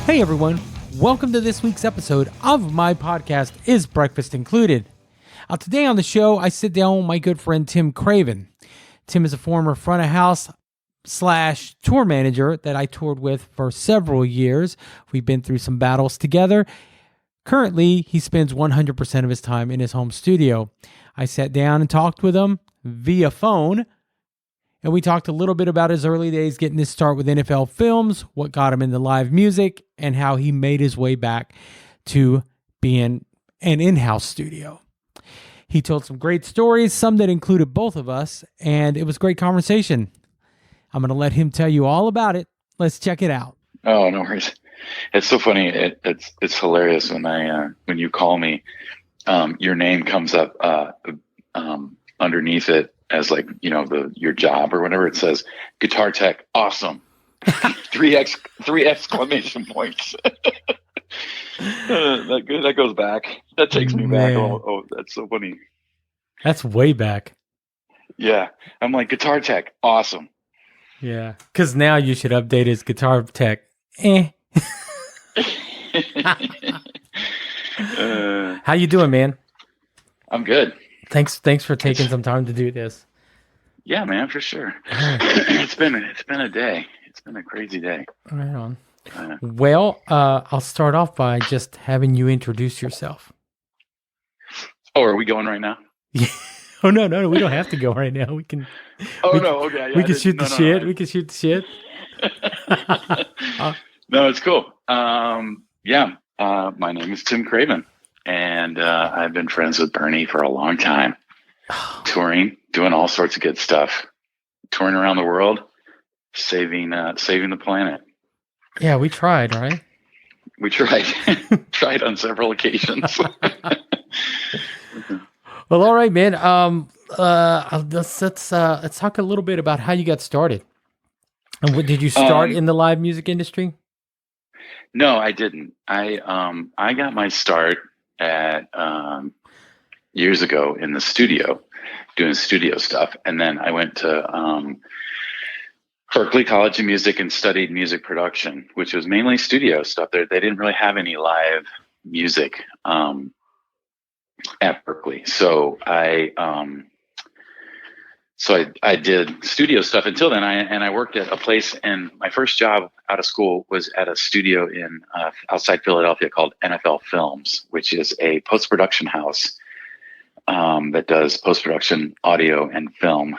Hey everyone, welcome to this week's episode of my podcast, Is Breakfast Included? Today on the show, I sit down with my good friend Tim Craven. Tim is a former front of house / tour manager that I toured with for several years. We've been through some battles together. Currently, he spends 100% of his time in his home studio. I sat down and talked with him via phone, and we talked a little bit about his early days getting his start with NFL Films, what got him into live music, and how he made his way back to being an in-house studio. He told some great stories, some that included both of us, and it was a great conversation. I'm going to let him tell you all about it. Let's check it out. Oh, no worries. It's so funny. It's hilarious when you call me, your name comes up underneath it as your job or whatever. It says guitar tech, awesome. three exclamation points. That goes back. That takes me back. Oh, that's so funny. That's way back. Yeah, I'm like guitar tech, awesome. Yeah, because now you should update his guitar tech. How you doing, man? I'm good. Thanks for taking some time to do this. Yeah, man, for sure. It's been a day. It's been a crazy day. Right on. Well, I'll start off by just having you introduce yourself. Oh, are we going right now? Yeah. Oh no, we don't have to go right now. We can. Okay. Yeah, we can shoot the shit. We can shoot the shit. No, it's cool. My name is Tim Craven, and I've been friends with Bernie for a long time. Touring, doing all sorts of good stuff, touring around the world, saving the planet. Yeah, we tried, right? We tried on several occasions. Well, all right, man. Let's talk a little bit about how you got started. And did you start in the live music industry? No, I didn't. I got my start at years ago in the studio, doing studio stuff, and then I went to Berklee College of Music and studied music production, which was mainly studio stuff. They didn't really have any live music at Berklee, so I did studio stuff until then. I worked at a place, and my first job out of school was at a studio in outside Philadelphia called NFL Films, which is a post-production house that does post-production audio and film.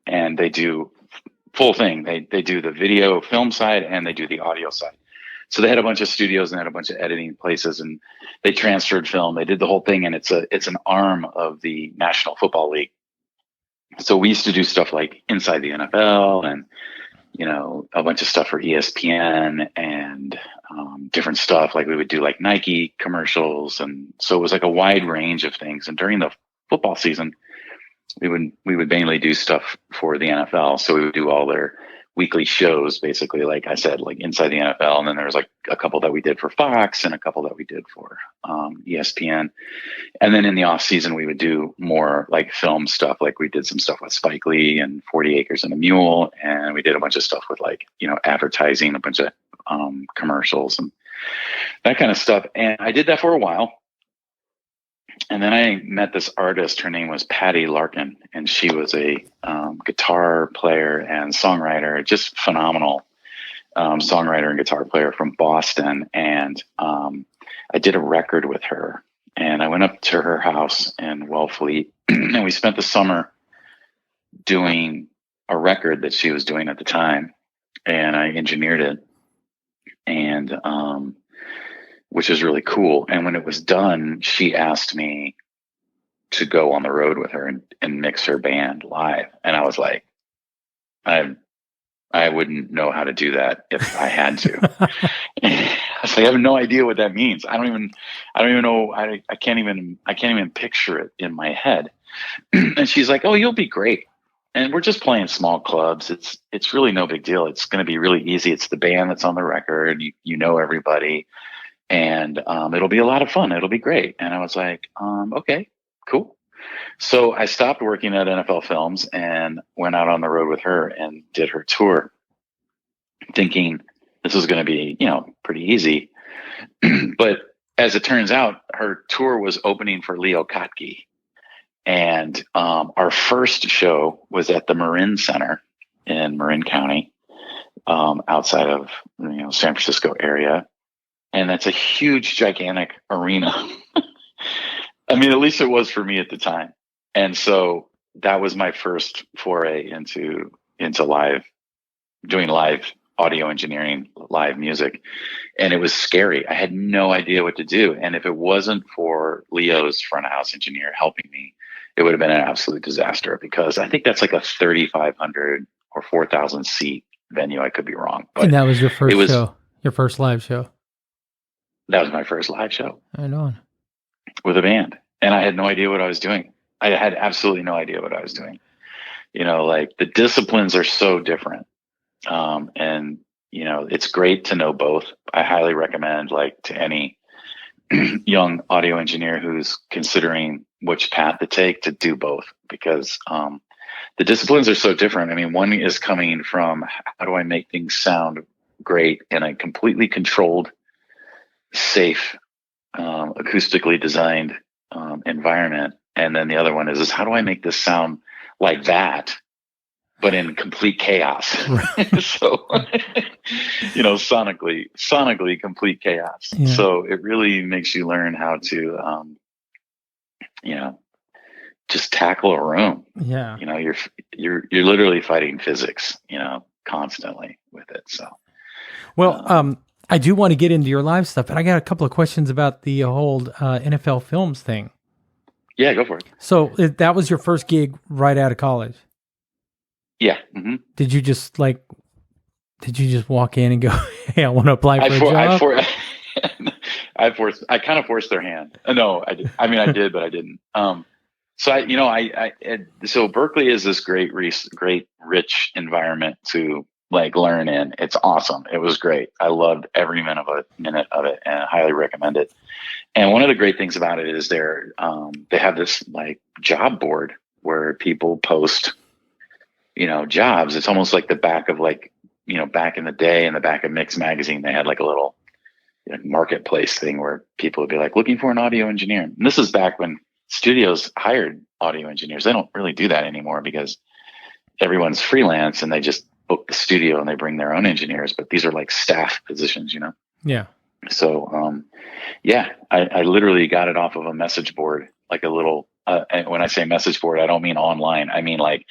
And they do full thing. They do the video film side and they do the audio side. So they had a bunch of studios and had a bunch of editing places, and they transferred film. They did the whole thing, and it's an arm of the National Football League. So we used to do stuff like Inside the NFL and, a bunch of stuff for ESPN and different stuff. Like we would do like Nike commercials. And so it was like a wide range of things. And during the football season, we would mainly do stuff for the NFL. So we would do all their weekly shows, basically, like I said, like Inside the NFL. And then there was like a couple that we did for Fox and a couple that we did for ESPN. And then in the off season, we would do more like film stuff. Like we did some stuff with Spike Lee and 40 Acres and a Mule. And we did a bunch of stuff with advertising, a bunch of commercials and that kind of stuff. And I did that for a while. And then I met this artist. Her name was Patty Larkin, and she was a guitar player and songwriter, just phenomenal songwriter and guitar player from Boston. And I did a record with her, and I went up to her house in Wellfleet, and we spent the summer doing a record that she was doing at the time, and I engineered it, and which is really cool. And when it was done, she asked me to go on the road with her and mix her band live. And I was like, I wouldn't know how to do that if I had to. I was like, I have no idea what that means. I don't even know. I can't even picture it in my head. And she's like, oh, you'll be great. And we're just playing small clubs. It's really no big deal. It's going to be really easy. It's the band that's on the record. You know everybody. And it'll be a lot of fun. It'll be great. And I was like, okay, cool. So I stopped working at NFL Films and went out on the road with her and did her tour, thinking this was going to be, pretty easy. But as it turns out, her tour was opening for Leo Kottke. And our first show was at the Marin Center in Marin County, outside of San Francisco area. And that's a huge, gigantic arena. I mean, at least it was for me at the time. And so that was my first foray into doing live audio engineering, live music. And it was scary. I had no idea what to do. And if it wasn't for Leo's front of house engineer helping me, it would have been an absolute disaster, because I think that's like a 3,500 or 4,000 seat venue. I could be wrong. But and that was your first show, your first live show. That was my first live show. Right on. With a band. And I had no idea what I was doing. I had absolutely no idea what I was doing. Like the disciplines are so different. And it's great to know both. I highly recommend, like, to any young audio engineer who's considering which path to take, to do both, because the disciplines are so different. I mean, one is coming from, how do I make things sound great in a completely controlled, safe, acoustically designed environment, and then the other one is how do I make this sound like that, but in complete chaos. Right. So, sonically complete chaos. Yeah. So it really makes you learn how to, just tackle a room. Yeah. You're literally fighting physics, constantly with it. So, well, I do want to get into your live stuff, but I got a couple of questions about the whole NFL Films thing. Yeah, go for it. So that was your first gig right out of college? Yeah. Mm-hmm. Did you just walk in and go, "Hey, I want to apply for a job"? I kind of forced their hand. No, I did. I mean, I did, but I didn't. So Berkeley is this great, rich environment to learn in. It's awesome. It was great. I loved every minute of it, and I highly recommend it. And one of the great things about it is they have this job board where people post, jobs. It's almost like the back of back in the day, in the back of Mix magazine, they had a little marketplace thing where people would be looking for an audio engineer. And this is back when studios hired audio engineers. They don't really do that anymore because everyone's freelance and they just book the studio and they bring their own engineers. But these are staff positions, Yeah. So, I literally got it off of a message board, a little, and when I say message board, I don't mean online. I mean, it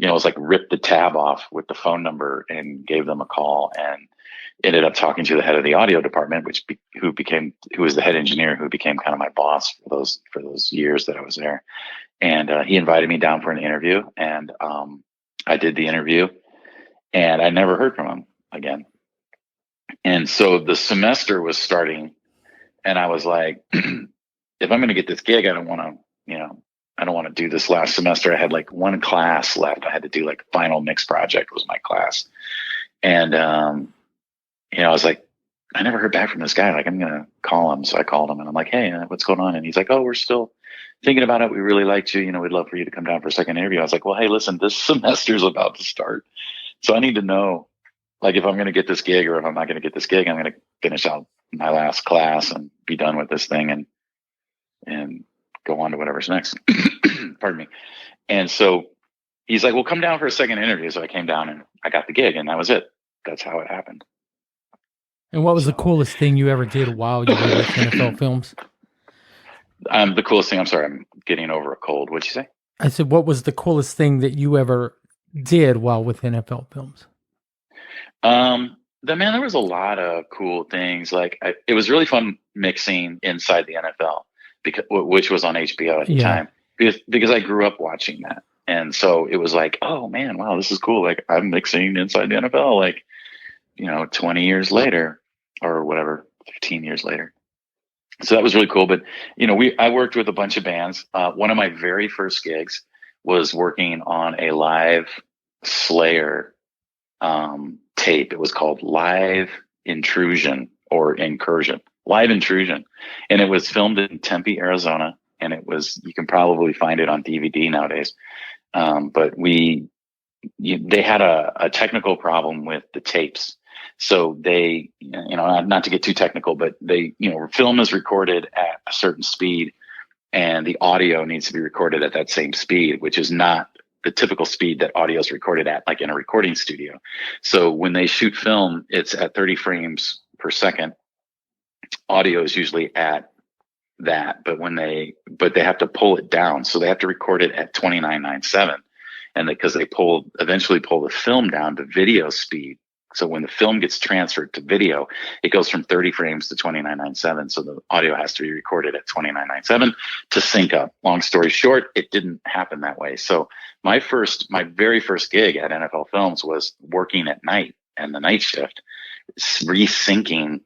was ripped the tab off with the phone number and gave them a call, and ended up talking to the head of the audio department, who was the head engineer, who became kind of my boss for those years that I was there. And he invited me down for an interview, and I did the interview, and I never heard from him again. And so the semester was starting, and I was like, if I'm going to get this gig, I don't want to do this last semester. I had one class left. I had to do final mix project was my class. And, I was like, I never heard back from this guy. I'm going to call him. So I called him and I'm like, hey, what's going on? And he's like, oh, we're still thinking about it. We really liked you. We'd love for you to come down for a second interview. I was like, well, hey, listen, this semester's about to start. So I need to know, if I'm going to get this gig or if I'm not going to get this gig, I'm going to finish out my last class and be done with this thing and go on to whatever's next. Pardon me. And so he's like, well, come down for a second interview. So I came down and I got the gig, and that was it. That's how it happened. And what was the coolest thing you ever did while you were with NFL Films? The coolest thing, I'm sorry, I'm getting over a cold. What'd you say? I said, what was the coolest thing that you ever did while with NFL Films? There was a lot of cool things. It was really fun mixing inside the NFL, which was on HBO at the time, because I grew up watching that. And so it was oh man, wow, this is cool. I'm mixing inside the NFL, 20 years later or whatever, 15 years later. So that was really cool. But, I worked with a bunch of bands. One of my very first gigs was working on a live Slayer tape. It was called Live Intrusion or Incursion, Live Intrusion. And it was filmed in Tempe, Arizona. And you can probably find it on DVD nowadays. But they had a technical problem with the tapes. So they, not to get too technical, but they, film is recorded at a certain speed, and the audio needs to be recorded at that same speed, which is not the typical speed that audio is recorded at, like in a recording studio. So when they shoot film, it's at 30 frames per second. Audio is usually at that, but they have to pull it down. So they have to record it at 29.97. And because they eventually pull the film down to video speed. So when the film gets transferred to video, it goes from 30 frames to 29.97. So the audio has to be recorded at 29.97 to sync up. Long story short, it didn't happen that way. So my very first gig at NFL Films was working at night and the night shift, resyncing,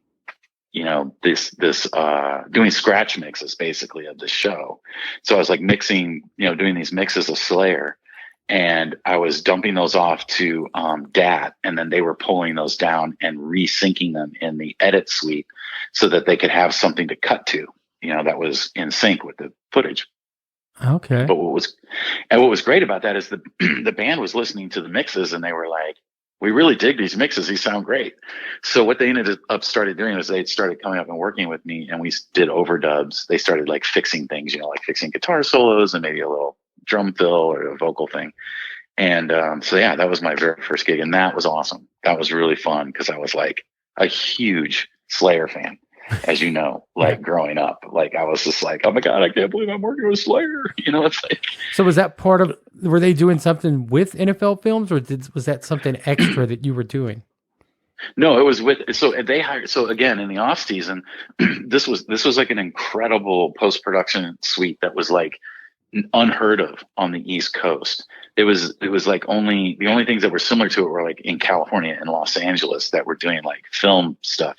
doing scratch mixes basically of the show. So I was like mixing, doing these mixes of Slayer. And I was dumping those off to DAT, and then they were pulling those down and resyncing them in the edit suite so that they could have something to cut to, that was in sync with the footage. Okay. But what was great about that is the band was listening to the mixes, and they were like, "We really dig these mixes. These sound great." So what they ended up started doing was they started coming up and working with me, and we did overdubs. They started like fixing things, like fixing guitar solos and maybe a little drum fill or a vocal thing. And that was my very first gig, and that was awesome. That was really fun because I was like a huge Slayer fan, as you know, like growing up. Like I was just like, oh my God, I can't believe I'm working with Slayer. It's like. So was that part of, were they doing something with NFL Films, or was that something extra that you were doing? No, it was they hired, so again, in the off season, this was like an incredible post-production suite that was like unheard of on the East Coast. It was like the only things that were similar to it were like in California and Los Angeles that were doing like film stuff,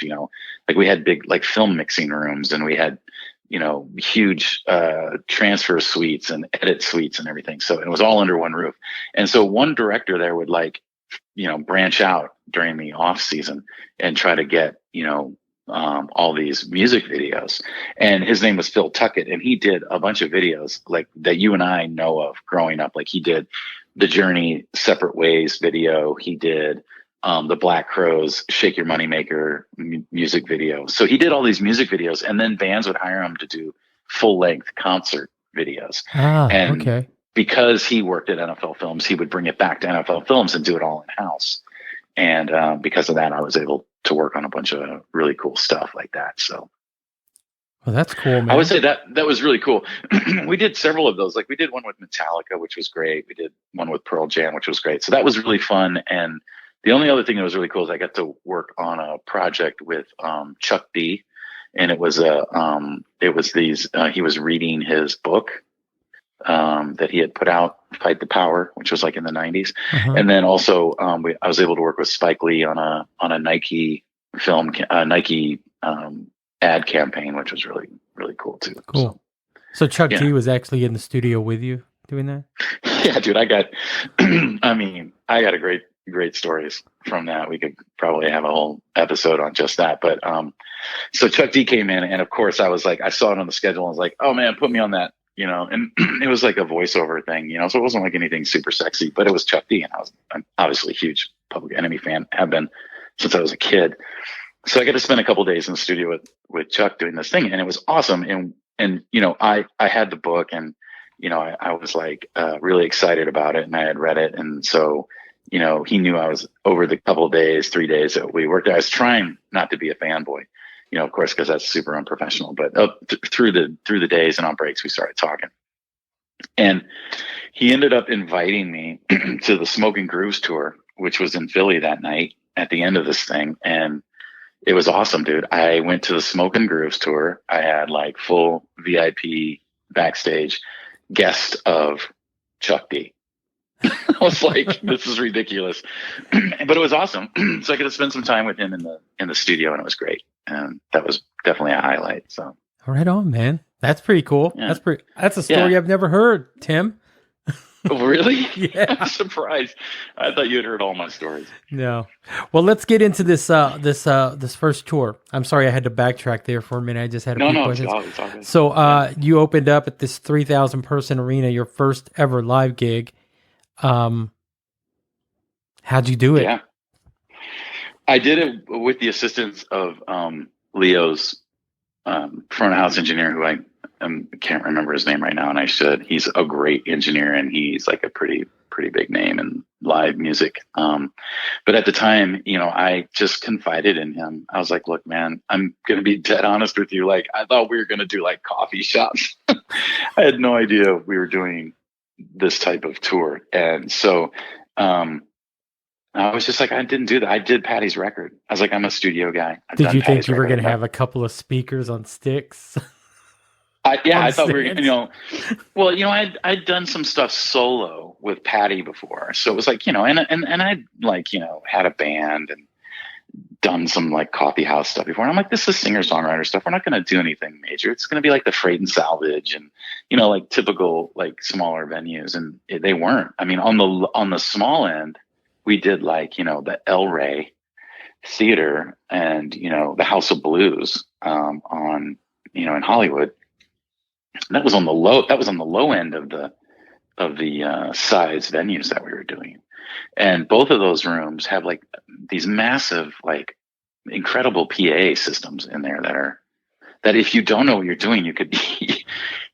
like we had big like film mixing rooms, and we had, huge transfer suites and edit suites and everything. So it was all under one roof. And so one director there would like, branch out during the off season and try to get, all these music videos. And his name was Phil Tuckett, and he did a bunch of videos like that you and I know of growing up. Like he did the Journey Separate Ways video. He did the Black Crowes Shake Your Moneymaker music video. So he did all these music videos, and then bands would hire him to do full length concert videos. Okay. Because he worked at NFL Films, he would bring it back to NFL Films and do it all in house. And because of that, I was able to work on a bunch of really cool stuff like that. So, well, that's cool, man. I would say that was really cool. We did several of those. Like we did one with Metallica, which was great. We did one with Pearl Jam, which was great. So that was really fun. And the only other thing that was really cool is I got to work on a project with Chuck D, and he was reading his book that he had put out, Fight the Power, which was like in the 90s. And then also I was able to work with Spike Lee on a Nike film, Nike ad campaign, which was really, really cool too. Cool. So Chuck D was actually in the studio with you doing that? Yeah, dude, I got a great stories from that. We could probably have a whole episode on just that. But so Chuck D came in, and of course I was like, I saw it on the schedule and I was like, oh man, put me on that. And it was like a voiceover thing, so it wasn't like anything super sexy, but it was Chuck D, and I'm obviously a huge Public Enemy fan, have been since I was a kid. So I got to spend a couple of days in the studio with Chuck doing this thing, and it was awesome. And I had the book, and I was like really excited about it, and I had read it, and so he knew I was over the couple of days, 3 days that we worked. I was trying not to be a fanboy. Of course, because that's super unprofessional. But through the days and on breaks, we started talking. And he ended up inviting me to the Smoke and Grooves tour, which was in Philly that night at the end of this thing. And it was awesome, dude. I went to the Smoke and Grooves tour. I had like full VIP backstage guest of Chuck D. I was like, this is ridiculous. But it was awesome. So I got to spend some time with him in the studio, and it was great. And that was definitely a highlight. So right on, man. That's pretty cool. Yeah. That's a story I've never heard, Tim. Oh, really? Yeah. I'm surprised. I thought you had heard all my stories. No. Well, let's get into this first tour. I'm sorry I had to backtrack there for a minute. I just had a few questions. It's all good. So you opened up at this 3,000 person arena, your first ever live gig. How'd you do it? Yeah. I did it with the assistance of Leo's front of house engineer, who I can't remember his name right now, and I should. He's a great engineer, and he's like a pretty big name in live music. But at the time, I just confided in him. I was like, "Look, man, I'm gonna be dead honest with you. Like, I thought we were gonna do like coffee shops. I had no idea we were doing this type of tour." And so I was just like, I didn't do that. I did Patty's record. I was like, I'm a studio guy. I've Did done you think Patty's you were record. going to have a couple of speakers on sticks? I thought we were, stands? well, I'd done some stuff solo with Patty before. So it was like, and I'd like, had a band and done some like coffee house stuff before. And I'm like, this is singer-songwriter stuff. We're not going to do anything major. It's going to be like the Freight and Salvage and, like typical, like smaller venues. And they weren't. I mean, on the small end, we did like, the El Rey Theater and, the House of Blues, on, in Hollywood. That was on the low end of the size venues that we were doing. And both of those rooms have like these massive, like incredible PA systems in there that if you don't know what you're doing, you could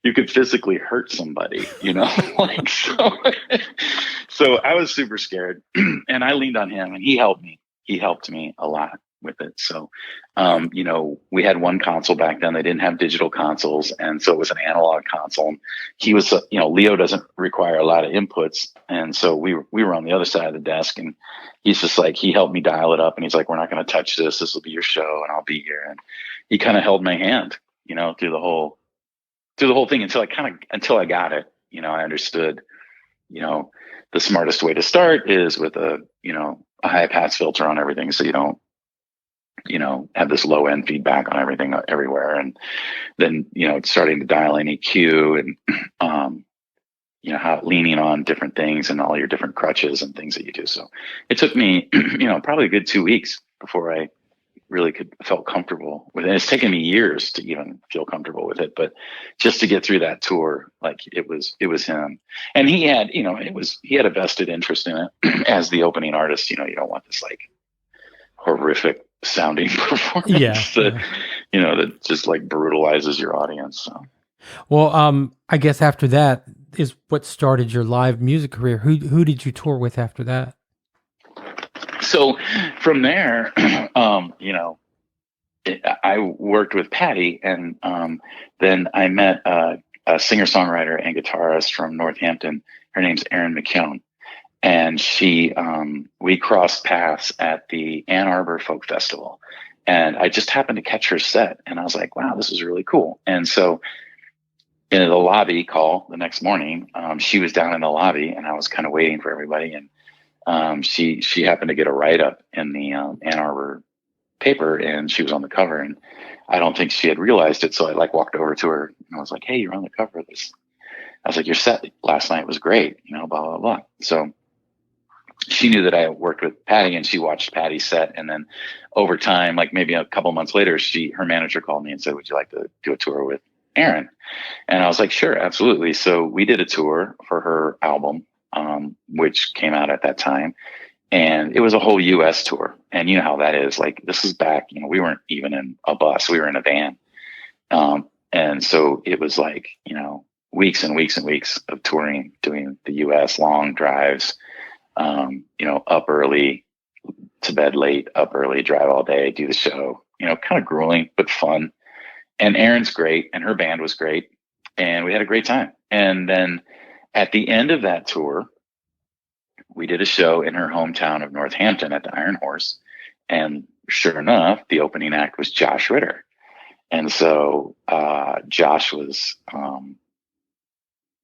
you could physically hurt somebody, like, so I was super scared and I leaned on him and he helped me a lot with it. So, we had one console back then. They didn't have digital consoles. And so it was an analog console. And he was, Leo doesn't require a lot of inputs. And so we were on the other side of the desk and he's just like, he helped me dial it up and he's like, we're not going to touch this. This will be your show and I'll be here. And he kind of held my hand, through the whole thing until I got it. I understood, the smartest way to start is with a high pass filter on everything. So you don't, have this low end feedback on everything everywhere. And then, starting to dial in EQ and, how leaning on different things and all your different crutches and things that you do. So it took me, probably a good 2 weeks before I really felt comfortable with it. It's taken me years to even feel comfortable with it, but just to get through that tour, like it was him. And he had, he had a vested interest in it as the opening artist. You don't want this like horrific sounding performance that just like brutalizes your audience. So. Well, I guess after that is what started your live music career. Who did you tour with after that? So from there, I worked with Patty, and then I met a singer-songwriter and guitarist from Northampton. Her name's Erin McKeown, and we crossed paths at the Ann Arbor Folk Festival, and I just happened to catch her set, and I was like, "Wow, this is really cool." And so, in the lobby call the next morning, she was down in the lobby, and I was kind of waiting for everybody, and she happened to get a write-up in the Ann Arbor paper, and she was on the cover, and I don't think she had realized it. So I like walked over to her and I was like, "Hey, you're on the cover of this." I was like, "Your set last night was great, blah, blah, blah." So she knew that I worked with Patty and she watched Patty's set. And then over time, like maybe a couple months later, her manager called me and said, "Would you like to do a tour with Erin?" And I was like, "Sure, absolutely." So we did a tour for her album, which came out at that time. And it was a whole US tour. And you know how that is. Like, this is back, we weren't even in a bus, we were in a van. And so it was like, weeks and weeks and weeks of touring, doing the US, long drives, up early to bed late, up early, drive all day, do the show, kind of grueling, but fun. And Erin's great. And her band was great. And we had a great time. And then at the end of that tour, we did a show in her hometown of Northampton at the Iron Horse. And sure enough, the opening act was Josh Ritter. And so Josh was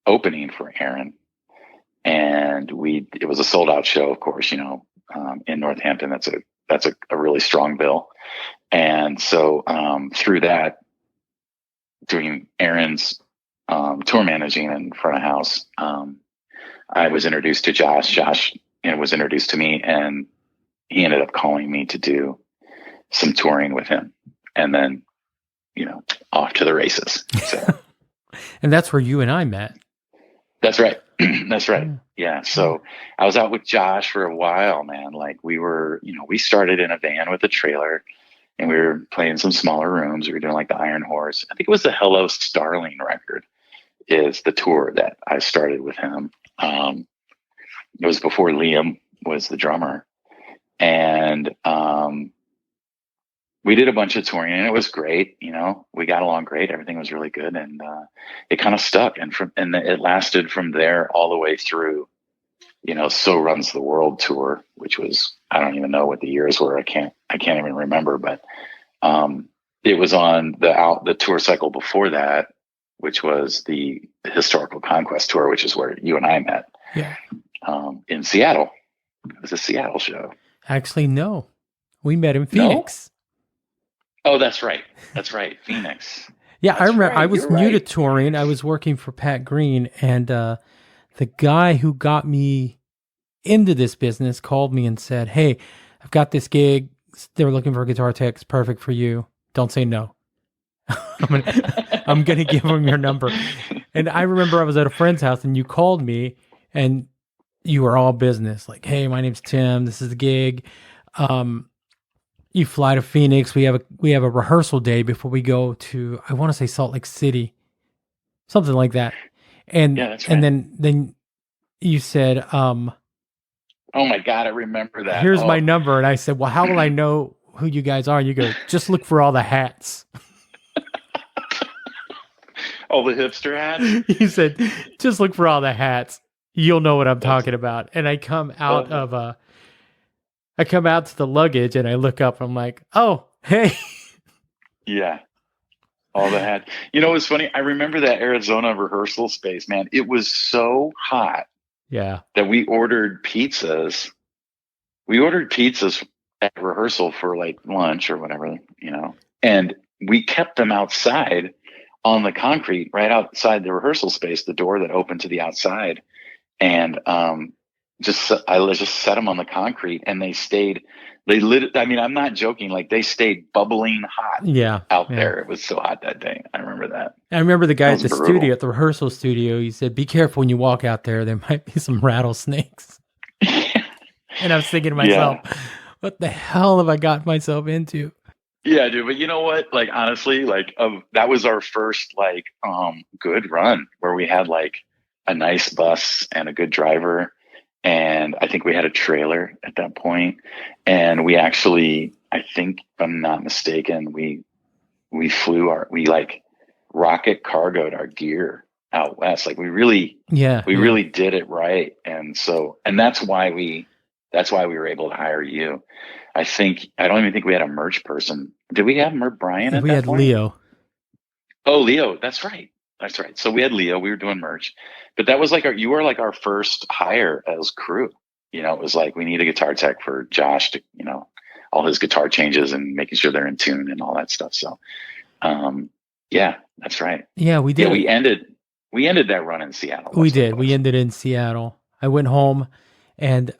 opening for Erin. And it was a sold out show, of course, in Northampton. That's a really strong bill. And so through that, doing Erin's tour managing and front of house, I was introduced to Josh. Josh was introduced to me, and he ended up calling me to do some touring with him. And then, off to the races. So. And that's where you and I met. That's right. That's right. Yeah. Yeah. So I was out with Josh for a while, man. Like we started in a van with a trailer and we were playing some smaller rooms. We were doing like the Iron Horse. I think it was the Hello Starling record is the tour that I started with him. It was before Liam was the drummer. And we did a bunch of touring and it was great. We got along great. Everything was really good. And it kind of stuck. And it lasted from there all the way through, So Runs the World tour, which was, I don't even know what the years were. I can't even remember, but it was on the tour cycle before that, which was the Historical Conquest tour, which is where you and I met. Yeah. In Seattle. It was a Seattle show. Actually, no. We met in Phoenix. No? Oh, that's right. That's right. Phoenix. Yeah, That's I remember. right. I was You're new to right. touring. I was working for Pat Green, and the guy who got me into this business called me and said, "Hey, I've got this gig. They were looking for a guitar tech. It's perfect for you. Don't say no." I'm gonna give him your number. And I remember I was at a friend's house, and you called me, and you were all business. Like, "Hey, my name's Tim. This is the gig. You fly to Phoenix. We have a rehearsal day before we go to, I want to say, Salt Lake City, something like that." And Yeah, that's right. and then you said, Oh my God, I remember that. "Here's my number." And I said, "Well, how will I know who you guys are?" You go, "Just look for all the hats." All the hipster hats. You said, "Just look for all the hats. You'll know what I'm talking about." And I come out to the luggage and I look up. I'm like, "Oh, hey." Yeah. All the hats. It's funny. I remember that Arizona rehearsal space, man. It was so hot Yeah. that we ordered pizzas. We ordered pizzas at rehearsal for like lunch or whatever, and we kept them outside on the concrete right outside the rehearsal space, the door that opened to the outside. And I just set them on the concrete and they lit. I mean, I'm not joking. Like they stayed bubbling hot out there. It was so hot that day. I remember that. I remember the guy at the brutal. studio, at the rehearsal studio, he said, "Be careful when you walk out there. There might be some rattlesnakes." And I was thinking to myself, what the hell have I got myself into? Yeah, dude. But you know what? Like, honestly, that was our first, good run where we had like a nice bus and a good driver. And I think we had a trailer at that point. And we actually, I think, if I'm not mistaken, we rocket cargoed our gear out west. Like we really did it right. And that's why we were able to hire you. I don't even think we had a merch person. Did we have Brian at that point? We had Leo. Oh, Leo. That's right. So we had Leo. We were doing merch, but that was you were like our first hire as crew. It was like, we need a guitar tech for Josh to, all his guitar changes and making sure they're in tune and all that stuff. So, yeah, that's right. Yeah, we did. Yeah, we ended that run in Seattle. We did. We ended in Seattle. I went home and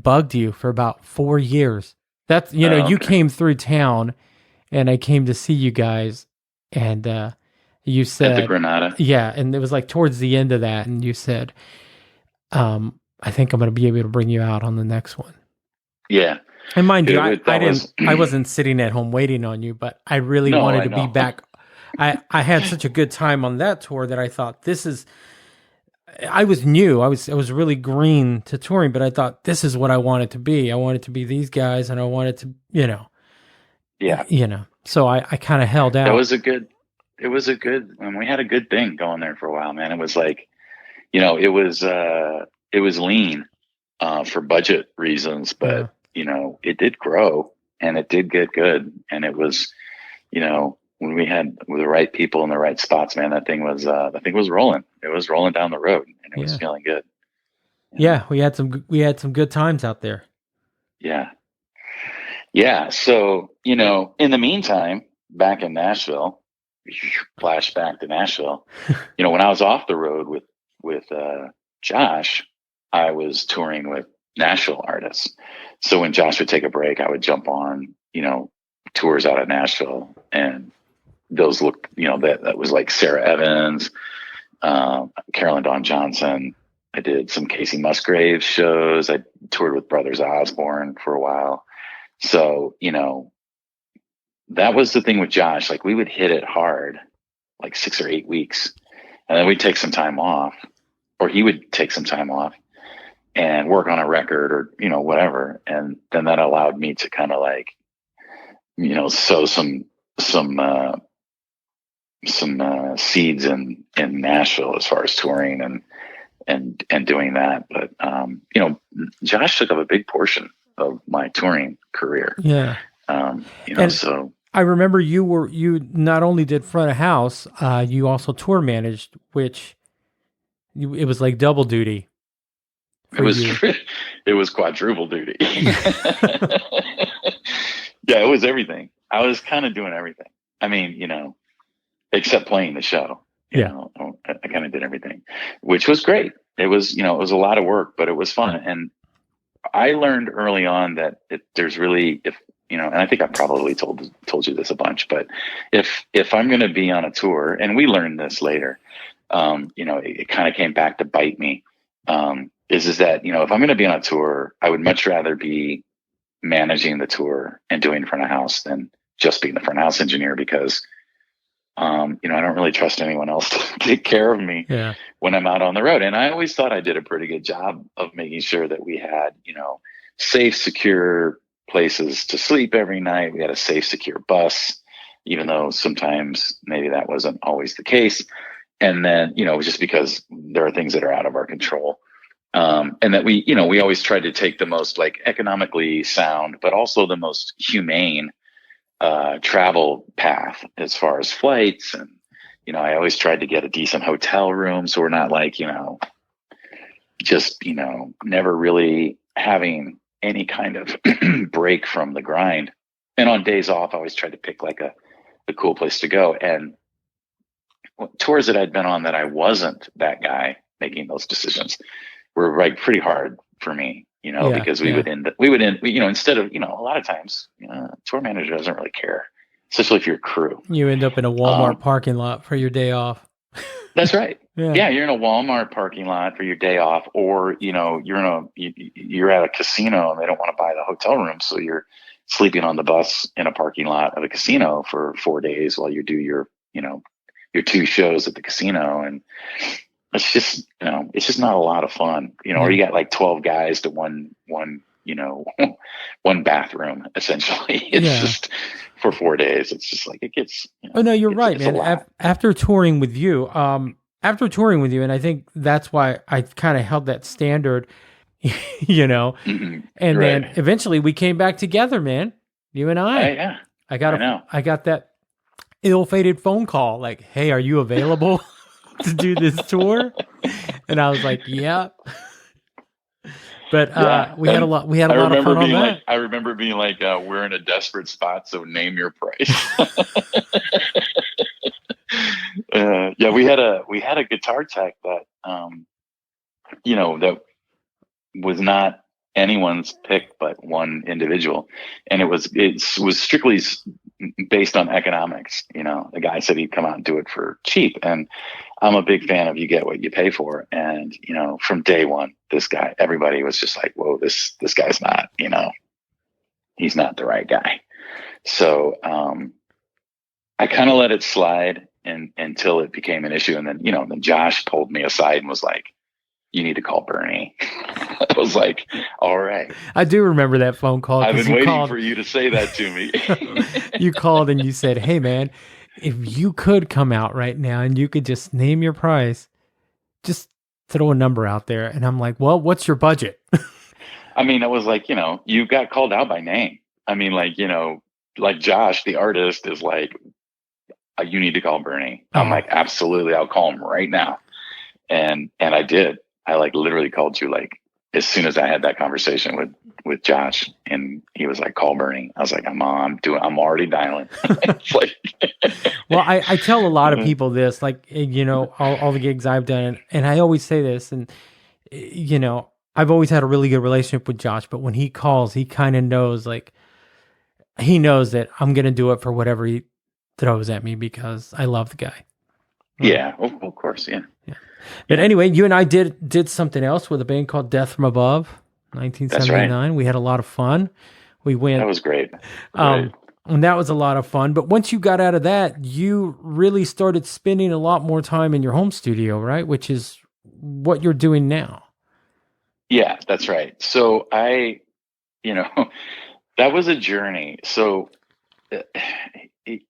bugged you for about 4 years. That's, you came through town and I came to see you guys and, you said at the Granada. Yeah. And it was like towards the end of that. And you said, "I think I'm going to be able to bring you out on the next one." Yeah. And mind you, I wasn't sitting at home waiting on you, but I really wanted to be back. I had such a good time on that tour that I thought I was new. I was really green to touring, but I thought this is what I wanted to be. I wanted to be these guys and I wanted to, yeah, so I kind of held out. It was a good, we had a good thing going there for a while, man. It was like, it was lean, for budget reasons, but it did grow and it did get good. And it was, when we had the right people in the right spots, man, that thing was rolling. It was rolling down the road and it was feeling good. Yeah. We had some good times out there. Yeah. Yeah. So, in the meantime, back in Nashville, flash back to Nashville, when I was off the road with Josh, I was touring with Nashville artists. So when Josh would take a break, I would jump on, tours out of Nashville, and those looked, that was like Sarah Evans, Carolyn Dawn Johnson. I did some Casey Musgraves shows. I toured with Brothers Osborne for a while. So, that was the thing with Josh. Like we would hit it hard, like 6 or 8 weeks, and then we'd take some time off, or he would take some time off and work on a record or, whatever. And then that allowed me to kind of like, sow some seeds in Nashville as far as touring and doing that. But, Josh took up a big portion of my touring career. Yeah. So I remember you not only did front of house, you also tour managed, which it was like double duty. It was quadruple duty. Yeah, it was everything. I was kind of doing everything. I mean, except playing the show. I kind of did everything, which was great. It was, it was a lot of work, but it was fun. And I learned early on that there's really, and I think I probably told you this a bunch, but if I'm going to be on a tour, and we learned this later, it kind of came back to bite me, is that, if I'm going to be on a tour, I would much rather be managing the tour and doing front of house than just being the front of house engineer, because, I don't really trust anyone else to take care of me when I'm out on the road. And I always thought I did a pretty good job of making sure that we had, safe, secure places to sleep every night. We had a safe, secure bus, even though sometimes maybe that wasn't always the case. And then, just because there are things that are out of our control. And that we always tried to take the most like economically sound, but also the most humane travel path as far as flights. And, I always tried to get a decent hotel room. So we're not like, just, never really having any kind of break from the grind. And on days off, I always tried to pick like a cool place to go. And tours that I'd been on that I wasn't that guy making those decisions were like pretty hard for me, because we would end, instead of, a lot of times, tour manager doesn't really care, especially if you're a crew. You end up in a Walmart parking lot for your day off. That's right. Yeah. You're in a Walmart parking lot for your day off, or, you're at a casino and they don't want to buy the hotel room. So you're sleeping on the bus in a parking lot of a casino for 4 days while you do your 2 shows at the casino. And it's just not a lot of fun, or you got like 12 guys to one bathroom, essentially. It's just for 4 days. It's just like, it gets, oh no, you're right, man. After touring with you, and I think that's why I kind of held that standard, Mm-hmm. And then eventually we came back together, man, you and I. I got that ill-fated phone call like, hey, are you available to do this tour? And I was like, yeah. But we had a lot of fun on that. I remember being like, we're in a desperate spot, so name your price. We had a guitar tech that that was not anyone's pick but one individual, and it was strictly based on economics. The guy said he'd come out and do it for cheap, and I'm a big fan of you get what you pay for. And from day one, this guy, everybody was just like, whoa, this guy's not, he's not the right guy. So I kind of let it slide until it became an issue, and then then Josh pulled me aside and was like, you need to call Bernie. I was like, all right. I do remember that phone call. I've been waiting for you to say that to me. You called and you said, hey, man, if you could come out right now and you could just name your price, just throw a number out there. And I'm like, well, what's your budget? I mean, I was like, you got called out by name. I mean, like, like Josh, the artist, is like, you need to call Bernie. I'm like, absolutely. I'll call him right now. And I did. I like literally called you like as soon as I had that conversation with Josh, and he was like, call Bernie. I was like, I'm already dialing. It's like, well, I tell a lot of people this, like, all the gigs I've done, and I always say this, and I've always had a really good relationship with Josh, but when he calls, he kind of knows, like, he knows that I'm going to do it for whatever he throws at me because I love the guy. Yeah, of course, yeah. But anyway, you and I did something else with a band called Death from Above, That's right. 1979. We had a lot of fun. We went. That was great. And that was a lot of fun. But once you got out of that, you really started spending a lot more time in your home studio, right? Which is what you're doing now. Yeah, that's right. So that was a journey. So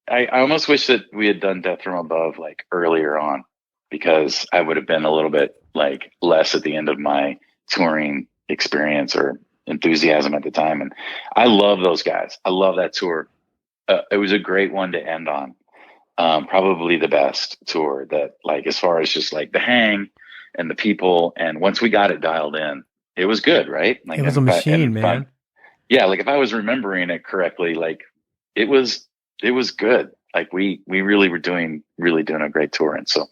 I almost wish that we had done Death from Above like earlier on, because I would have been a little bit like less at the end of my touring experience or enthusiasm at the time. And I love those guys. I love that tour. It was a great one to end on. Probably the best tour that, like, as far as just like the hang and the people. And once we got it dialed in, it was good, right? Like, It was a machine, man. Yeah, like if I was remembering it correctly, like it was good. Like we really were really doing a great tour. And so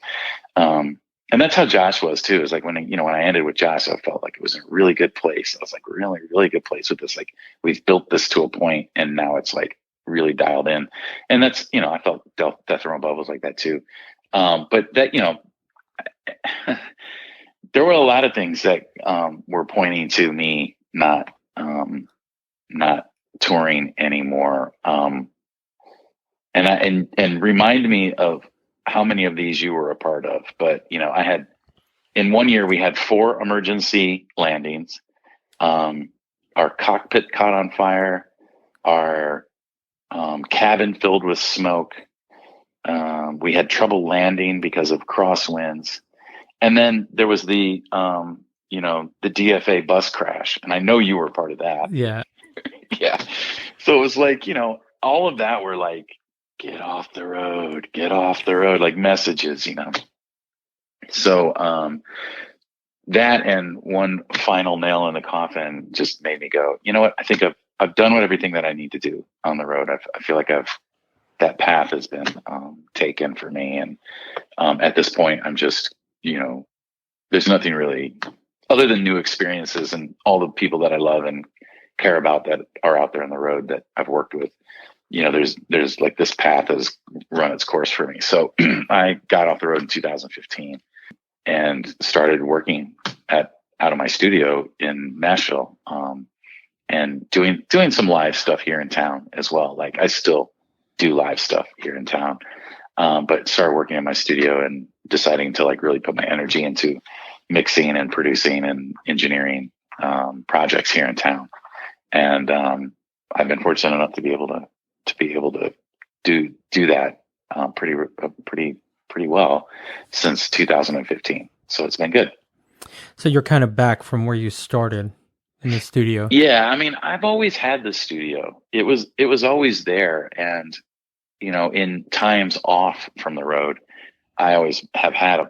and that's how Josh was too. It's like when I ended with Josh, I felt like it was in a really good place. I was like, really, really good place with this. Like, we've built this to a point and now it's like really dialed in. And that's, I felt Death from Above was like that too. But that, there were a lot of things that were pointing to me not touring anymore. And remind me of how many of these you were a part of. But, I had, in one year, we had 4 emergency landings. Our cockpit caught on fire, our cabin filled with smoke. We had trouble landing because of crosswinds. And then there was the DFA bus crash. And I know you were part of that. Yeah. Yeah. So it was like, all of that were like, get off the road, like messages, So that and one final nail in the coffin just made me go, you know what? I think I've done everything that I need to do on the road. I feel like that path has been taken for me. And at this point, I'm just, there's nothing really other than new experiences and all the people that I love and care about that are out there on the road that I've worked with. There's like, this path has run its course for me. So I got off the road in 2015 and started working out of my studio in Nashville, and doing some live stuff here in town as well. Like, I still do live stuff here in town, but started working in my studio and deciding to like really put my energy into mixing and producing and engineering projects here in town. And I've been fortunate enough to be able to do that pretty well since 2015. So it's been good. So you're kind of back from where you started in the studio. Yeah, I mean, I've always had the studio. It was always there, and in times off from the road, I always have had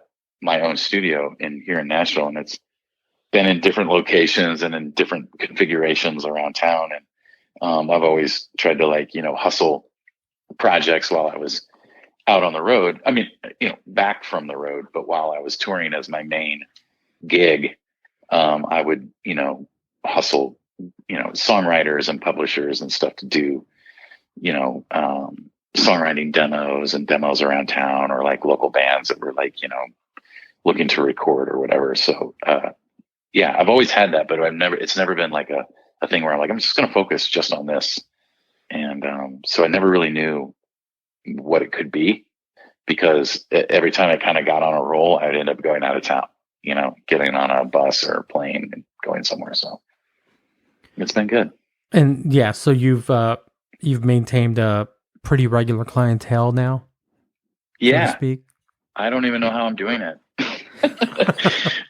my own studio here in Nashville, and it's been in different locations and in different configurations around town. And I've always tried to hustle projects while I was out on the road. I mean, back from the road, but while I was touring as my main gig, I would, hustle, songwriters and publishers and stuff to do, songwriting demos around town, or like local bands that were like, looking to record or whatever. So, yeah, I've always had that, but it's never been like a thing where I'm like, I'm just going to focus just on this. And so I never really knew what it could be, because every time I kind of got on a roll, I'd end up going out of town, getting on a bus or a plane and going somewhere. So it's been good. And yeah, so you've maintained a pretty regular clientele now, yeah, so to speak. I don't even know how I'm doing it.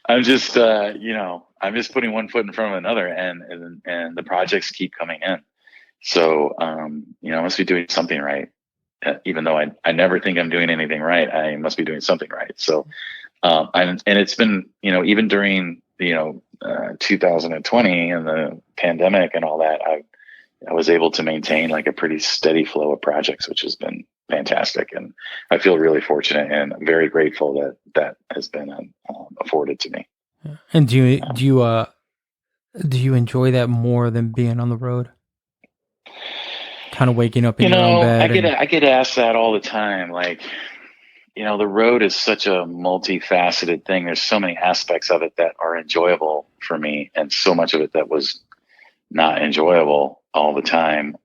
I'm just, I'm just putting one foot in front of another, and the projects keep coming in. So, I must be doing something right. Even though I never think I'm doing anything right, I must be doing something right. So, and it's been, even during, 2020 and the pandemic and all that, I was able to maintain like a pretty steady flow of projects, which has been fantastic. And I feel really fortunate and very grateful that has been afforded to me. And do you enjoy that more than being on the road? Kind of waking up in your own bed. I get asked that all the time. Like, the road is such a multifaceted thing. There's so many aspects of it that are enjoyable for me, and so much of it that was not enjoyable all the time.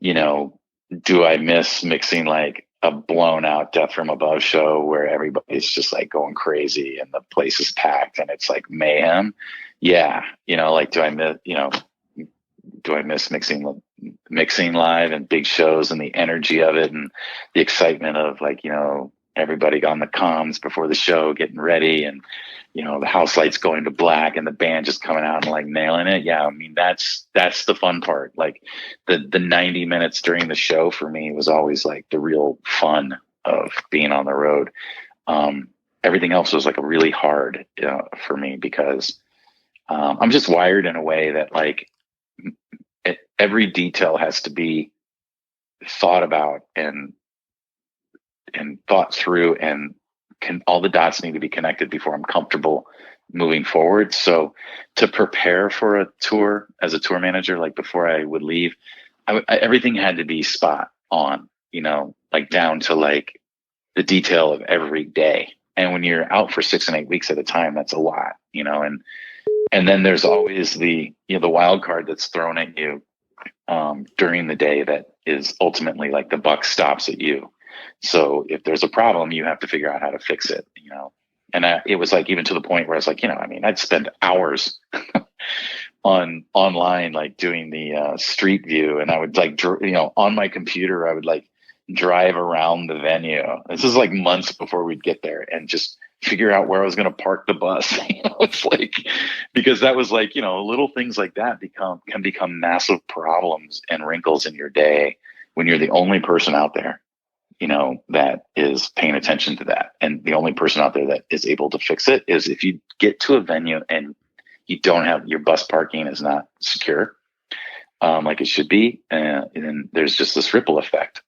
You know, do I miss mixing like a blown out Death from Above show where everybody's just like going crazy and the place is packed and it's like mayhem? Yeah. Like, do I miss mixing live and big shows and the energy of it and the excitement of like, everybody on the comms before the show getting ready and, the house lights going to black and the band just coming out and like nailing it. Yeah. I mean, that's the fun part. Like the 90 minutes during the show for me was always like the real fun of being on the road. Everything else was like a really hard for me because I'm just wired in a way that like every detail has to be thought about and thought through, and all the dots need to be connected before I'm comfortable moving forward. So to prepare for a tour as a tour manager, like before I would leave, everything had to be spot on, like down to like the detail of every day. And when you're out for 6 and 8 weeks at a time, that's a lot, and then there's always the wild card that's thrown at you during the day that is ultimately like the buck stops at you. So if there's a problem, you have to figure out how to fix it, and it was like, even to the point where I was like, I'd spend hours online, like doing the street view, and I would like, on my computer, I would like drive around the venue. This is like months before we'd get there, and just figure out where I was going to park the bus. It's like, because that was like, little things like that can become massive problems and wrinkles in your day when you're the only person out there, that is paying attention to that. And the only person out there that is able to fix it is if you get to a venue and you don't have your bus parking is not secure, like it should be. And then there's just this ripple effect,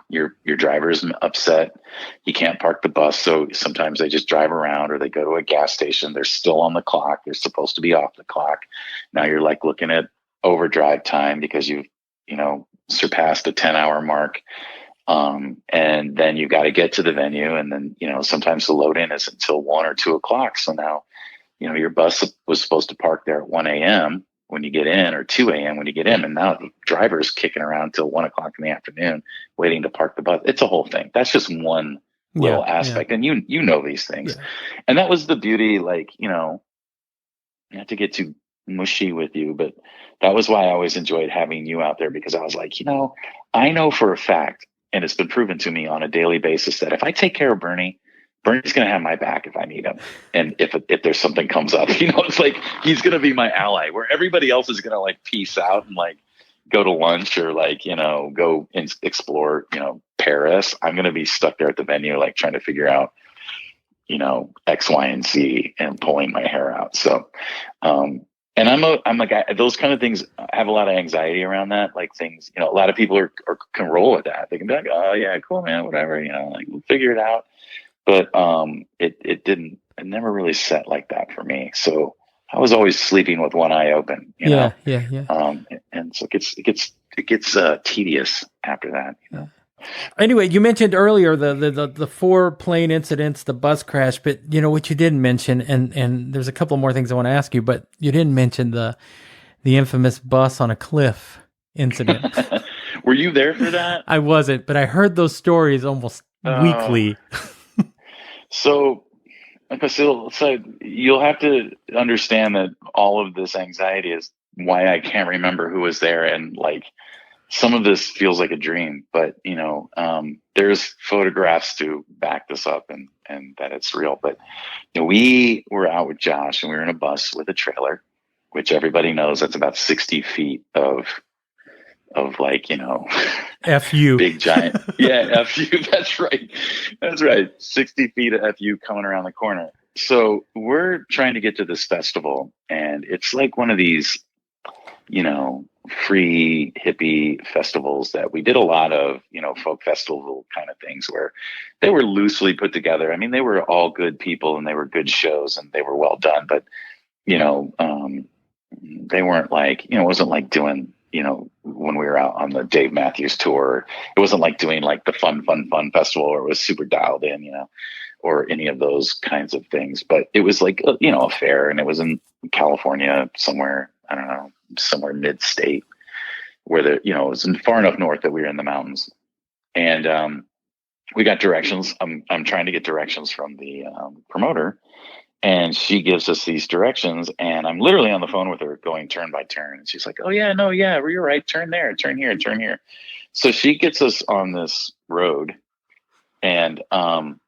your driver's upset. He can't park the bus. So sometimes they just drive around, or they go to a gas station. They're still on the clock. They're supposed to be off the clock. Now you're like looking at overdrive time because you've, surpassed a 10-hour mark. And then you got to get to the venue, and then, sometimes the load in is until 1 or 2 o'clock. So now, your bus was supposed to park there at 1 a.m. when you get in, or 2 a.m. when you get in. And now the driver's kicking around till 1 o'clock in the afternoon, waiting to park the bus. It's a whole thing. That's just one little aspect. Yeah. And you know these things. Yeah. And that was the beauty, like, not to get too mushy with you, but that was why I always enjoyed having you out there, because I was like, I know for a fact, and it's been proven to me on a daily basis, that if I take care of Bernie's going to have my back if I need him. And if there's something comes up, it's like, he's going to be my ally, where everybody else is going to like peace out and like go to lunch, or like, go and explore, Paris. I'm going to be stuck there at the venue, like trying to figure out, X, Y, and Z, and pulling my hair out. So, and I'm a guy, those kind of things, I have a lot of anxiety around that. Like things, a lot of people can roll with that. They can be like, oh yeah, cool, man, whatever, like we'll figure it out. But it never really set like that for me. So I was always sleeping with one eye open, Yeah. And so it gets tedious after that, Anyway, you mentioned earlier the 4 plane incidents, the bus crash, but what you didn't mention, and there's a couple more things I want to ask you, but you didn't mention the infamous bus on a cliff incident. Were you there for that? I wasn't, but I heard those stories almost weekly. So you'll have to understand that all of this anxiety is why I can't remember who was there, and like some of this feels like a dream, but there's photographs to back this up and that it's real. But we were out with Josh, and we were in a bus with a trailer, which everybody knows that's about 60 feet of like, FU. Big giant. Yeah, FU. That's right. 60 feet of FU coming around the corner. So we're trying to get to this festival, and it's like one of these, free hippie festivals that we did a lot of, folk festival kind of things, where they were loosely put together. I mean, they were all good people, and they were good shows, and they were well done, but, they weren't like, it wasn't like doing, when we were out on the Dave Matthews tour. It wasn't like doing like the fun festival where it was super dialed in, or any of those kinds of things. But it was like, a fair, and it was in California somewhere, I don't know, somewhere mid-state where it was far enough north that we were in the mountains. And we got directions. I'm trying to get directions from the promoter, and she gives us these directions, and I'm literally on the phone with her going turn by turn. And she's like, oh yeah, no, yeah, you're right. Turn there, turn here, turn here. So she gets us on this road, and I'm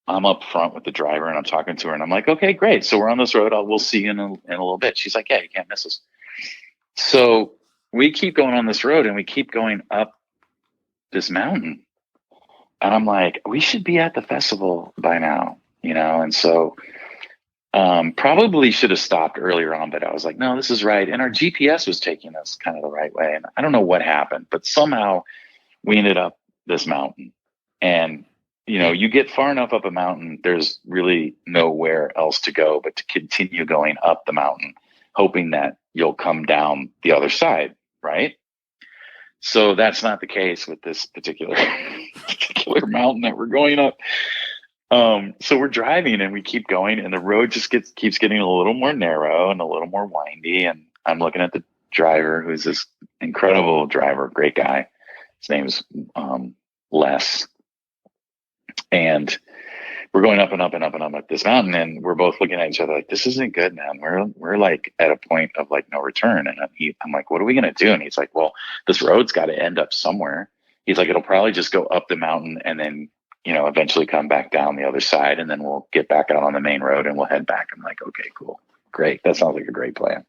up front with the driver, and I'm talking to her, and I'm like, okay, great. So we're on this road. We'll see you in a little bit. She's like, yeah, you can't miss us. So we keep going on this road, and we keep going up this mountain. And I'm like, we should be at the festival by now, And so probably should have stopped earlier on, but I was like, no, this is right. And our GPS was taking us kind of the right way. And I don't know what happened, but somehow we ended up this mountain. And, you get far enough up a mountain, there's really nowhere else to go but to continue going up the mountain, hoping that you'll come down the other side, right? So that's not the case with this particular mountain that we're going up. So we're driving, and we keep going, and the road just keeps getting a little more narrow and a little more windy. And I'm looking at the driver, who's this incredible driver, great guy. His name's Les. And we're going up and up and up and up at this mountain, and we're both looking at each other like, this isn't good, man. We're like at a point of like no return. And I'm like, what are we gonna do? And he's like, well, this road's got to end up somewhere. He's like, it'll probably just go up the mountain and then eventually come back down the other side, and then we'll get back out on the main road and we'll head back. I'm like, okay, cool, great. That sounds like a great plan.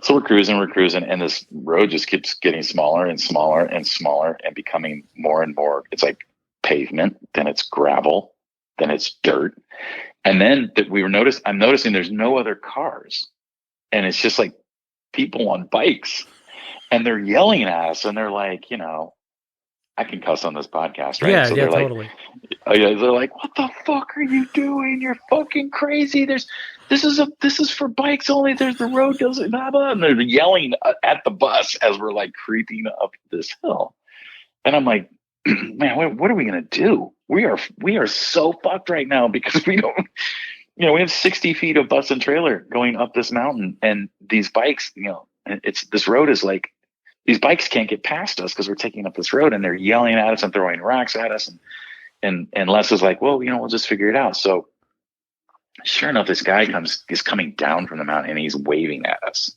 So we're cruising, and this road just keeps getting smaller and smaller and smaller and becoming more and more. It's like pavement, then it's gravel, then it's dirt. And then I'm noticing there's no other cars, and it's just like people on bikes, and they're yelling at us, and they're like, I can cuss on this podcast, right? Yeah, so yeah, they're totally. Like, they're like, what the fuck are you doing? You're fucking crazy. This is for bikes only. There's the road goes blah blah, and they're yelling at the bus as we're like creeping up this hill. And I'm like, man, what are we gonna do? We are so fucked right now because we don't, we have 60 feet of bus and trailer going up this mountain, and these bikes, this road is like, these bikes can't get past us because we're taking up this road, and they're yelling at us and throwing rocks at us. And Les is like, well, we'll just figure it out. So sure enough, this guy is coming down from the mountain, and he's waving at us,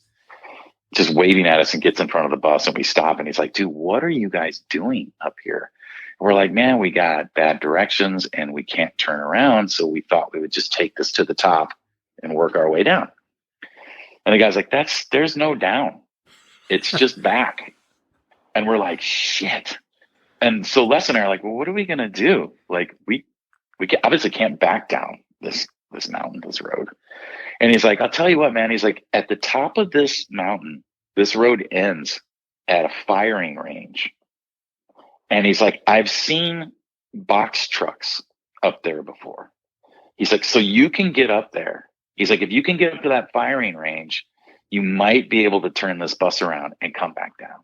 and gets in front of the bus, and we stop, and he's like, dude, what are you guys doing up here? And we're like, man, we got bad directions and we can't turn around. So we thought we would just take this to the top and work our way down. And the guy's like, there's no down. It's just back. And we're like, shit. And so Les and I are like, well, what are we going to do? Like, we obviously can't back down this mountain, this road. And he's like, I'll tell you what, man. He's like, at the top of this mountain, this road ends at a firing range. And he's like, I've seen box trucks up there before. He's like, so you can get up there. He's like, if you can get up to that firing range, you might be able to turn this bus around and come back down.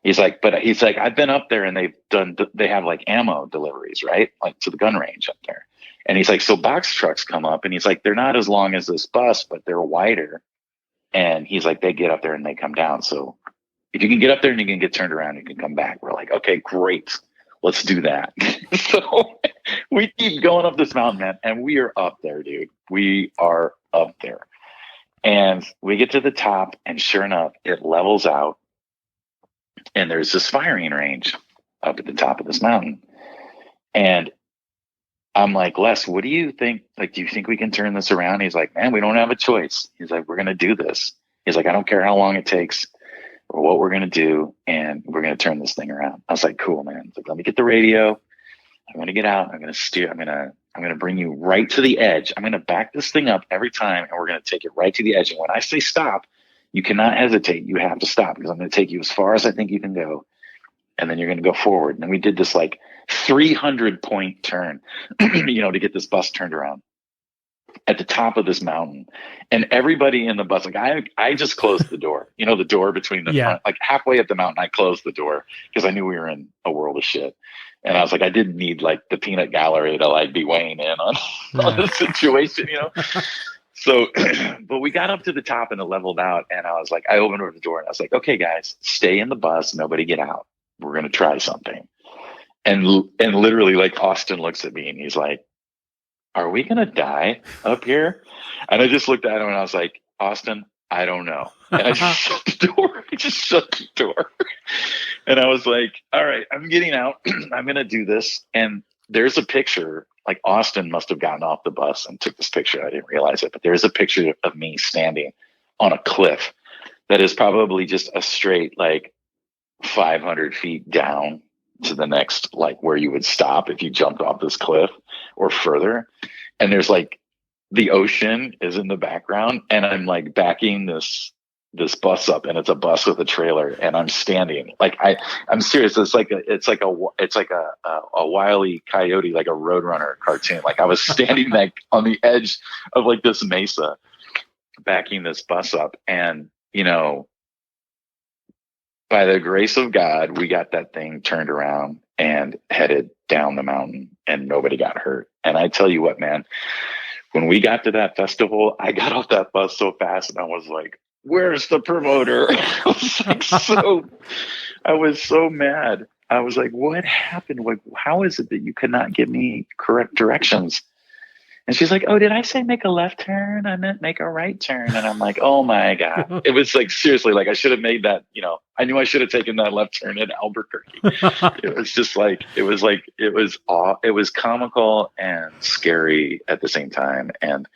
He's like, I've been up there, and they have like ammo deliveries, right? Like to the gun range up there. And he's like, so box trucks come up, and he's like, they're not as long as this bus, but they're wider. And he's like, they get up there and they come down. So if you can get up there and you can get turned around, you can come back. We're like, okay, great. Let's do that. So we keep going up this mountain, man. And we are up there, dude. We are up there. And we get to the top, and sure enough, it levels out. And there's this firing range up at the top of this mountain. And I'm like, Les, what do you think? Like, do you think we can turn this around? He's like, man, we don't have a choice. He's like, we're going to do this. He's like, I don't care how long it takes or what we're going to do, and we're going to turn this thing around. I was like, cool, man. He's like, let me get the radio. I'm going to get out. I'm going to steer. I'm going to bring you right to the edge. I'm going to back this thing up every time, and we're going to take it right to the edge. And when I say stop, you cannot hesitate. You have to stop, because I'm going to take you as far as I think you can go, and then you're going to go forward. And we did this like 300-point turn, to get this bus turned around. at the top of this mountain, and everybody in the bus, like I just closed the door, the door between the Yeah. front, like halfway up the mountain, I closed the door because I knew we were in a world of shit. And I was like, I didn't need like the peanut gallery to like be weighing in on, on the situation. So, but we got up to the top and it leveled out. And I was like, I opened the door and I was like, okay, guys, stay in the bus. Nobody get out. We're going to try something. And literally, like, Austin looks at me and he's like, are we going to die up here? And I just looked at him and I was like, Austin, I don't know. And I just shut the door. I just shut the door. And I was like, all right, I'm getting out. I'm going to do this. And there's a picture, like Austin must have gotten off the bus and took this picture. I didn't realize it, but there's a picture of me standing on a cliff that is probably just a straight, like 500 feet down to the next, like where you would stop if you jumped off this cliff or further. And there's like the ocean is in the background, and I'm like backing this bus up, and it's a bus with a trailer, and I'm standing like I'm serious. It's like a Wile E. Coyote, like a Roadrunner cartoon. Like I was standing like on the edge of like this mesa, backing this bus up, and by the grace of God, we got that thing turned around and headed down the mountain, and nobody got hurt. And I tell you what, man, when we got to that festival, I got off that bus so fast, and I was like, where's the promoter? I was so mad. I was like, what happened? Like, how is it that you could not give me correct directions? And she's like, oh, did I say make a left turn? I meant make a right turn. And I'm like, oh my God. It was like, seriously, like I should have made that, I knew I should have taken that left turn in Albuquerque. It was just like, it was comical and scary at the same time. And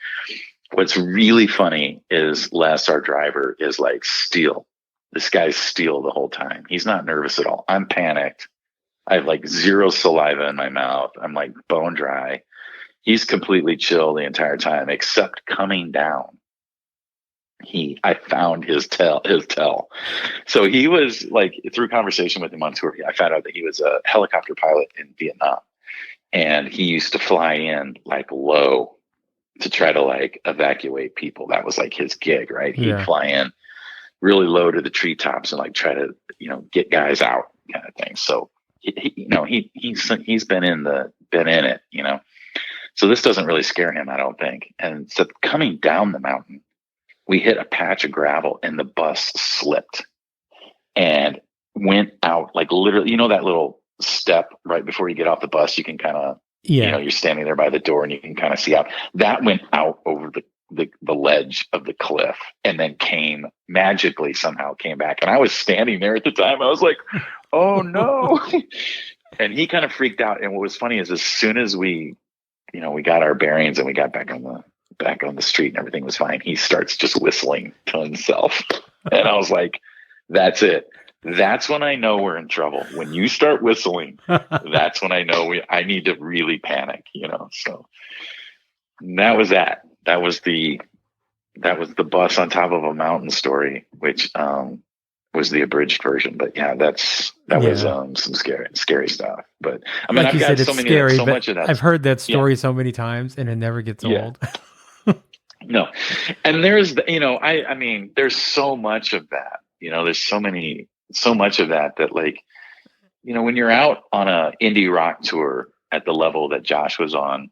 what's really funny is Les, our driver, is like steel. This guy's steel the whole time. He's not nervous at all. I'm panicked. I have like zero saliva in my mouth. I'm like bone dry. He's completely chill the entire time, except coming down. I found his tell. So he was like, through conversation with him on tour, I found out that he was a helicopter pilot in Vietnam, and he used to fly in like low to try to like evacuate people. That was like his gig, right? He'd fly in really low to the treetops and like try to, get guys out, kind of thing. So he's been in it, So this doesn't really scare him, I don't think. And so coming down the mountain, we hit a patch of gravel and the bus slipped and went out like literally, that little step right before you get off the bus, you can kind of, you're standing there by the door and you can kind of see out. That went out over the ledge of the cliff and then magically somehow came back. And I was standing there at the time. I was like, oh no. And he kind of freaked out. And what was funny is as soon as we got our bearings and we got back on the street and everything was fine, he starts just whistling to himself. And I was like, that's it. That's when I know we're in trouble. When you start whistling, that's when I know I need to really panic, So that was that. That was the bus on top of a mountain story, which was the abridged version. But yeah, that was some scary stuff. But I mean, like I've got it's scary, so much of that. I've heard that story so many times, and it never gets old. No, and there's I mean, there's so much of that. There's so much of that like, when you're out on a indie rock tour at the level that Josh was on,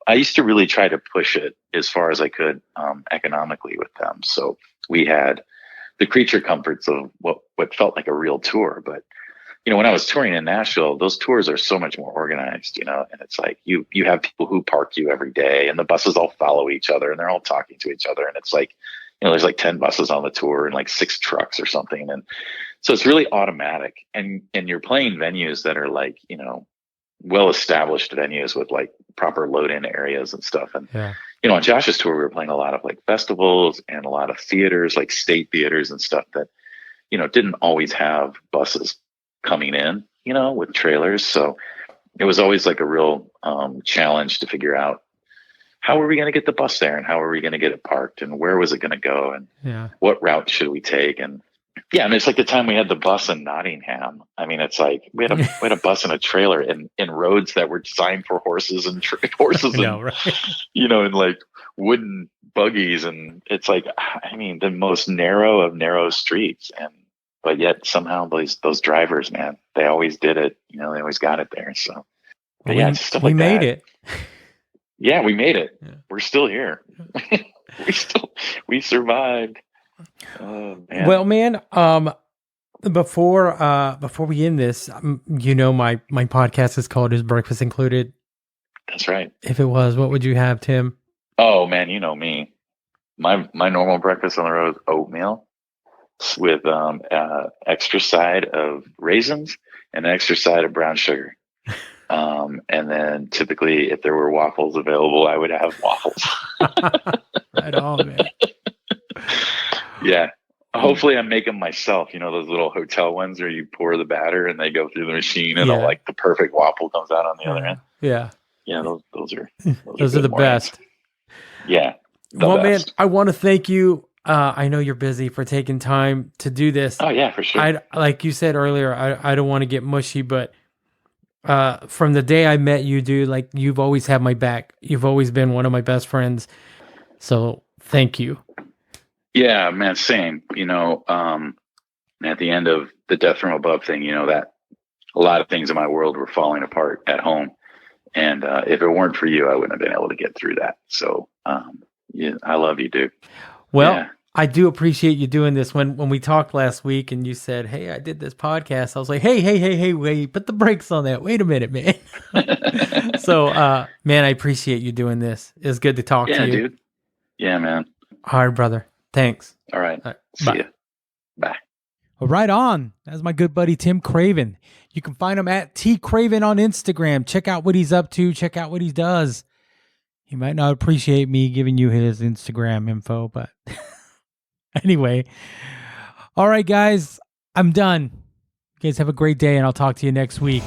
I used to really try to push it as far as I could economically with them. So we had the creature comforts of what felt like a real tour. But, when I was touring in Nashville, those tours are so much more organized, and it's like you have people who park you every day and the buses all follow each other and they're all talking to each other. And it's like, there's like 10 buses on the tour and like 6 trucks or something. And so it's really automatic, and you're playing venues that are like, well-established venues with like proper load-in areas and stuff. And, on Josh's tour, we were playing a lot of like festivals and a lot of theaters, like state theaters and stuff that, didn't always have buses coming in, with trailers. So it was always like a real challenge to figure out how are we going to get the bus there and how are we going to get it parked and where was it going to go and what route should we take? And Yeah, I mean, it's like the time we had the bus in Nottingham. I mean, it's like we had a bus and a trailer in roads that were designed for horses and horses I know, and right? and like wooden buggies, and it's like, I mean, the most narrow of narrow streets, and but yet somehow those drivers, man, they always did it. They always got it there. So, but yeah, it's stuff we like made that. it. Yeah, we made it. Yeah. We're still here. we survived. Oh, man. Well, man, before we end this, my podcast is called Is Breakfast Included? That's right. If it was, what would you have, Tim? Oh man, you know me. My normal breakfast on the road is oatmeal with extra side of raisins and an extra side of brown sugar. And then typically, if there were waffles available, I would have waffles. Right on, man. Yeah. Hopefully I'm making myself, those little hotel ones where you pour the batter and they go through the machine and like the perfect waffle comes out on the other end. Yeah. Yeah, those are the best. Yeah. Well, best. man, I want to thank you. I know you're busy, for taking time to do this. Oh yeah, for sure. Like you said earlier, I don't want to get mushy, but from the day I met you, dude, like you've always had my back. You've always been one of my best friends. So thank you. Yeah, man, same. At the end of the Death from Above thing, that a lot of things in my world were falling apart at home. And if it weren't for you, I wouldn't have been able to get through that. So, yeah, I love you, dude. Well, yeah. I do appreciate you doing this. When we talked last week and you said, hey, I did this podcast, I was like, hey, wait, put the brakes on that. Wait a minute, man. So, man, I appreciate you doing this. It's good to talk to you. Yeah, dude. Yeah, man. All right, brother. Thanks. All right. See Bye. ya. Bye. Well, right on. That's my good buddy, Tim Craven. You can find him at T Craven on Instagram. Check out what he's up to. Check out what he does. He might not appreciate me giving you his Instagram info, but anyway. All right, guys. I'm done. You guys have a great day, and I'll talk to you next week.